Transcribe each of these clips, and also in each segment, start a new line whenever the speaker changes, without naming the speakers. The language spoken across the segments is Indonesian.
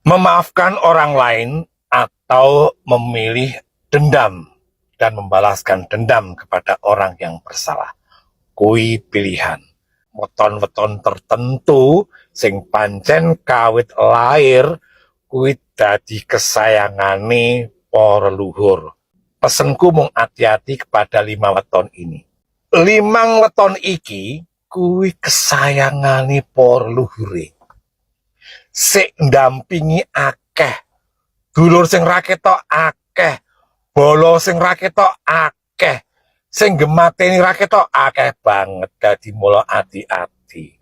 Memaafkan orang lain atau memilih dendam dan membalaskan dendam kepada orang yang bersalah. Kui pilihan. Weton-weton tertentu sing pancen kawit lair kui dadi kesayangane para luhur. Pesenku mung hati-hati kepada 5 weton ini. 5 weton iki kui kesayangane para luhure. Sik ndampingi akeh, dulur sing ra ketok akeh, bolo sing ra ketok akeh, sing gemateni ra ketok akeh banget. Dadi mula hati-hati.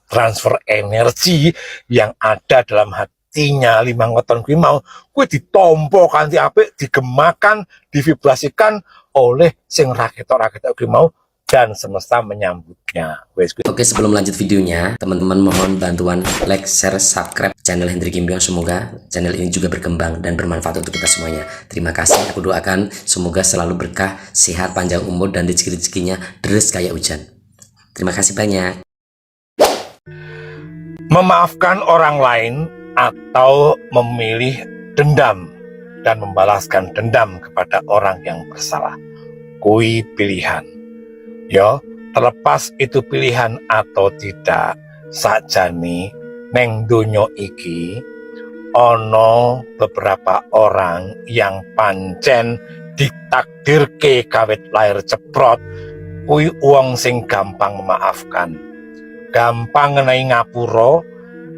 Transfer energi yang ada dalam hatinya 5 weton kuwi mau kuwi ditampa kanthi apik, digemakan, divibrasikan oleh sing ra ketok kuwi mau, dan semesta menyambutnya.
Oke, sebelum lanjut videonya, teman-teman mohon bantuan like, share, subscribe channel Hendrik Gimbyong. Semoga channel ini juga berkembang dan bermanfaat untuk kita semuanya. Terima kasih, aku doakan semoga selalu berkah, sehat, panjang umur, dan rezeki-rezekinya deres kayak hujan. Terima kasih banyak.
Memaafkan orang lain atau memilih dendam dan membalaskan dendam kepada orang yang bersalah. Kui pilihan. Yo, terlepas itu pilihan atau tidak, sakjane neng donya iki ono beberapa orang yang pancen ditakdirke kawit lahir ceprot kui wong sing gampang memaafkan, gampang ngenai ngapura,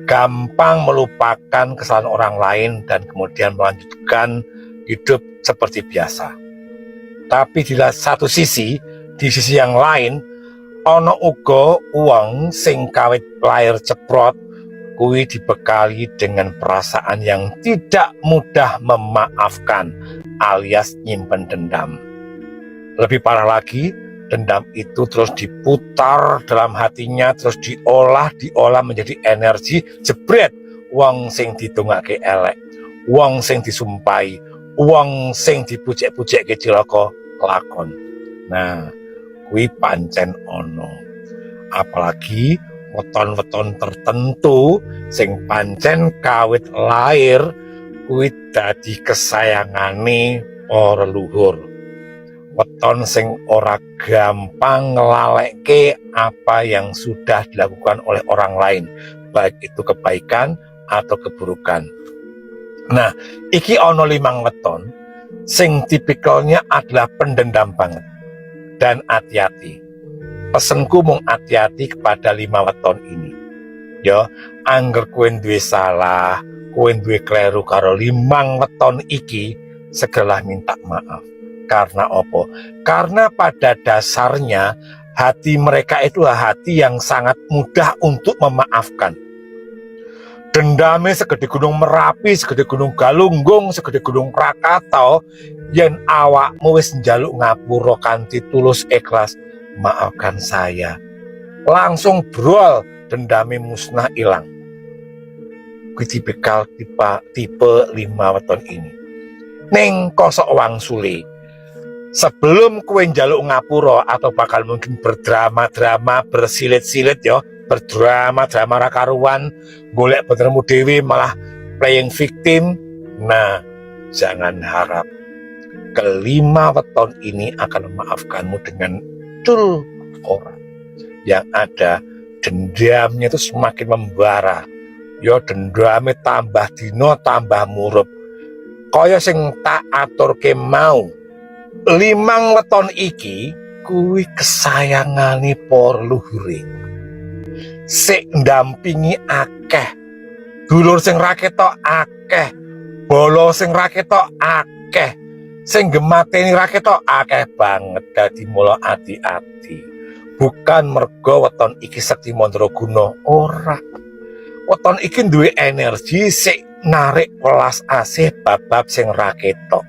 gampang melupakan kesalahan orang lain dan kemudian melanjutkan hidup seperti biasa. Tapi di satu sisi, di sisi yang lain, ono uga wong sing kawit lahir ceprot kuwi dibekali dengan perasaan yang tidak mudah memaafkan alias nyimpen dendam. Lebih parah lagi, dendam itu terus diputar dalam hatinya, terus diolah menjadi energi, jebret wong sing ditungake elek, wong sing disumpahi, wong sing dipucek-pucekke cilaka kelakon. Nah, kuwi pancen ono. Apalagi weton-weton tertentu sing pancen kawit lair kuwi dadi kesayangane para luhur. Weton sing ora gampang ngelalekke apa yang sudah dilakukan oleh orang lain, baik itu kebaikan atau keburukan. Nah, iki ono 5 weton sing tipikalnya adalah pendendam banget. Dan hati-hati. Pesenku mung hati-hati kepada 5 weton ini. Yo, angger kowe duwe salah, kowe duwe kleru karo 5 weton iki, segeralah minta maaf. Karena apa? Karena pada dasarnya hati mereka itu hati yang sangat mudah untuk memaafkan. Dendame segede gunung Merapi, segede gunung Galunggung, segede gunung Krakatau, yen awakmu wis njaluk ngapura kanthi tulus ikhlas, maafkan saya, langsung brol, dendame musnah ilang. Kuwi tipikal tipe 5 weton ini. Ning kosok wangsule, sebelum kowe njaluk ngapura atau bakal mungkin berdrama-drama, bersilit-silit yo, berdrama-drama ra karuan, golek benermu dewi malah playing victim. Nah, jangan harap kelima weton ini akan memaafkanmu dengan tul orang. Yang ada dendamnya itu semakin membara. Yo, dendamnya tambah dino tambah murup. Kaya sing tak aturke mau. 5 weton iki kuwi kesayangane para luhure. Sik ndampingi akeh, dulur sing ra ketok akeh, bolo sing ra ketok akeh, sing gemateni ra ketok akeh banget. Dadi mula hati-hati. Bukan mergo weton iki sekti mandraguna, ora. Weton iki duwe energi sik narik welas asih bab sing ra ketok,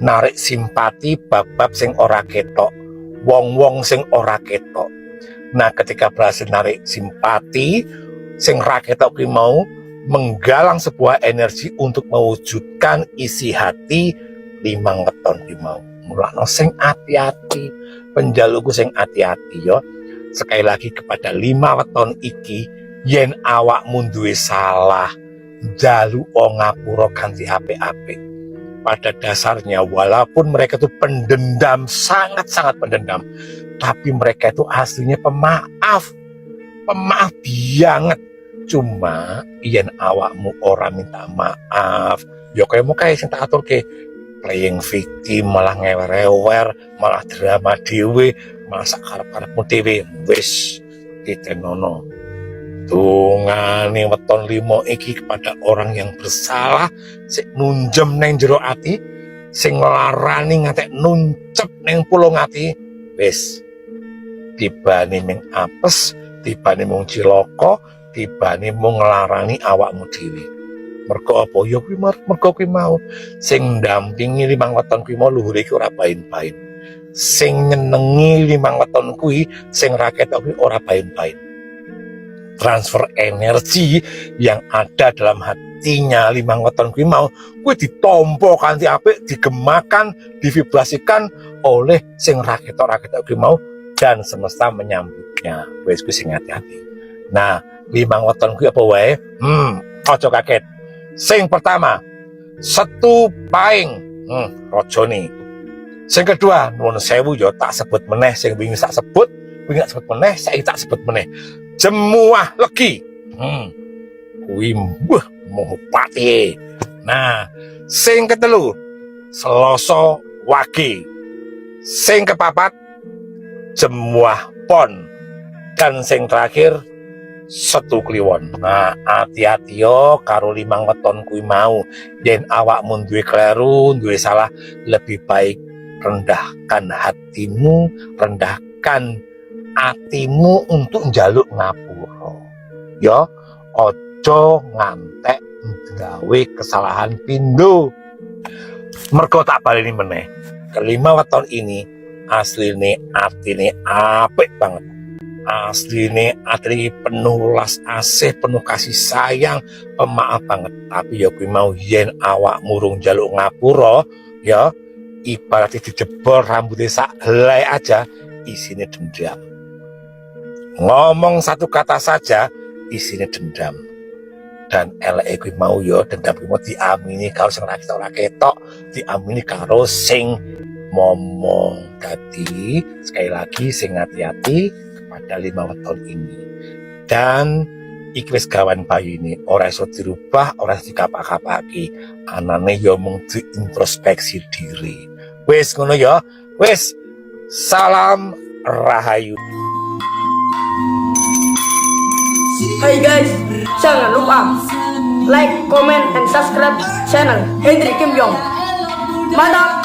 narik simpati bab sing ora ketok, wong-wong sing ora ketok. Nah, ketika berhasil narik simpati sing ra ketok kuwi mau, menggalang sebuah energi untuk mewujudkan isi hati 5 weton kuwi mau. Mulane sing hati-hati, penjalukku sing hati-hati yo. Sekali lagi kepada 5 weton iki, yen awakmu duwe salah, njaluk ngapura kanthi apik-apik. Pada dasarnya walaupun mereka itu pendendam, sangat-sangat pendendam, tapi mereka itu aslinya pemaaf banget. Cuma yen awakmu orang minta maaf, ya kayak mau kayak sing tak aturke, playing victim, malah ngewer-ewer, malah drama dhewe, malah sakarep-karepmu dhewe, wis ditenono. Tungane weton 5 iki kepada orang yang bersalah, sing nunjem neng jero ati, sing nglarani ngatek nuncep neng pulung ati, wis tibane mung apes, tibane mung cilaka, tibane mung nglarani awakmu dhewe. Mergo apa? Ya kuwi mergo kuwi mau sing ndampingi 5 weton kuwi mau luhure iki ora bain-bain. Sing nyenengi 5 weton kuwi, sing raket kuwi ora bain-bain. Transfer energi yang ada dalam hatinya 5 weton kuwi mau kuwi ditompo kanthi apik, digemakan, divibrasikan oleh sing raket kuwi mau dan semesta menyambutnya. Wis kuwi sing hati-hati. Nah, 5 weton kuwi apa wae? Aja kaget. Sing pertama, setu paing, rajane. Sing kedua, nuwun sewu ya tak sebut meneh sing wingi tak sebut, wingi tak sebut meneh, saiki tak sebut meneh. Jemuah legi. Kuwi moho pati. Nah, sing ketelu, Selasa wage. Sing kepapat, jemuah pon. Dan sing terakhir, setu kliwon. Nah, hati-hati yo karo 5 weton kuwi mau. Yen awakmu duwe kleru, duwe salah, lebih baik rendahkan hatimu, rendahkan atimu untuk njaluk ngapura. Ya, ojo ngantek gawe kesalahan pindho. Mergo tak baleni meneh. Kelima weton ini asline artine apik banget. Asline atri penuh welas asih, penuh kasih sayang, pemaaf banget. Tapi ya kuwi mau yen awakmu rung njaluk ngapura, ya ibaratnya dijebol rambutnya sak helai aja, isinya dendam. Ngomong satu kata saja isinya dendam. Dan eleke kuwi mau ya dendam kuwi mau diamini karo sing ora ketok, diamini karo sing momong. Dadi sekali lagi sing hati-hati kepada 5 weton ini. Dan iki wis gawan bayi ini ora iso dirubah, ora iso dikapak-kapaki. Anane ya mung diintrospeksi diri. Wis ngono ya. Wis salam rahayu.
Hai guys, jangan lupa like, comment, and subscribe channel Hendrik Kim Yong. Mantap!